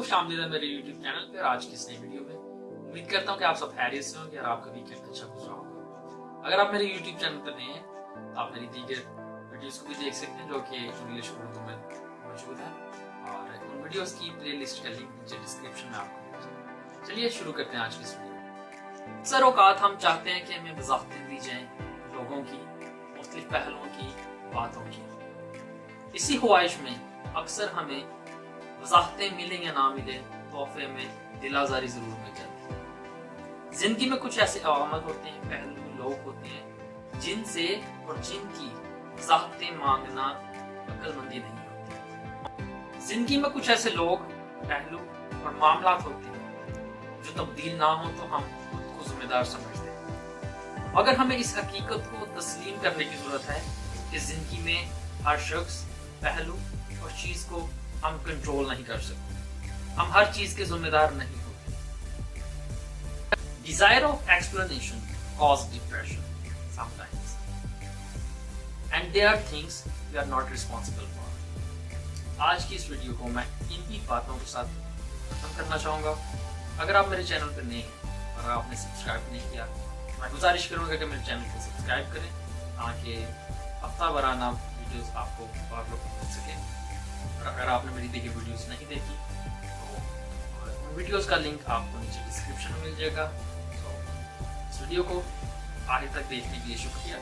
खुश आमदीद है मेरे YouTube चैनल पे और आज की इस नई वीडियो में। उम्मीद करता हूँ कि आप सब खैरियत से होंगे और आपका वीकेंड अच्छा गुजरा होगा। अगर आप मेरे YouTube चैनल पर नए हैं तो आप मेरी दीगर वीडियोस को भी देख सकते हैं जो कि इंग्लिश और उर्दू में मौजूद है और उन वीडियोस की प्लेलिस्ट का लिंक नीचे डिस्क्रिप्शन में आपको मिल जाएगा। चलिए शुरू करते हैं आज की इस वीडियो। अक्सर औकात हम चाहते हैं कि हमें वज़ाहतें दी जाएं लोगों की, मुख्तलिफ पहलुओं की, बातों की। इसी ख्वाहिश में अक्सर हमें वज़ाहतें मिले या ना मिले, तोहफे में दिलाजारी जरूर मिल जाती है। जिंदगी में कुछ ऐसे अवामल होते हैं, पहलू लोग होते हैं जिनसे और जिनकी वज़ाहतें मांगना अक्लमंदी नहीं होती। जिंदगी में कुछ ऐसे लोग, पहलू और मामलात होते हैं जो तब्दील ना हो तो हम खुद को जिम्मेदार समझते हैं। अगर हमें इस हकीकत को तस्लीम करने की जरूरत है कि जिंदगी में हर शख्स, पहलू और चीज को हम कंट्रोल नहीं कर सकते, हम हर चीज के जिम्मेदार नहीं होते। Desire of explanation cause depression sometimes and they are things we are not responsible for. आज की इस वीडियो को मैं इन्हीं बातों के साथ खत्म करना चाहूंगा। अगर आप मेरे चैनल पर नए हैं और आपने सब्सक्राइब नहीं किया, मैं गुजारिश करूंगा कि मेरे चैनल को सब्सक्राइब करें ताकि हफ्ता वाराना वीडियोस आपको बार बार मिल सके। और अगर आपने मेरी देखी वीडियोस नहीं देखी तो वीडियोस का लिंक आपको नीचे डिस्क्रिप्शन में मिल जाएगा। तो इस वीडियो को आगे तक देखने के लिए शुक्रिया।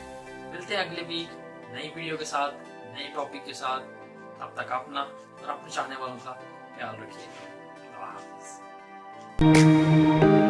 मिलते हैं अगले वीक नई वीडियो के साथ, नए टॉपिक के साथ। तब तक अपना और अपने चाहने वालों का ख्याल रखिए। अल्लाह हाफिज़।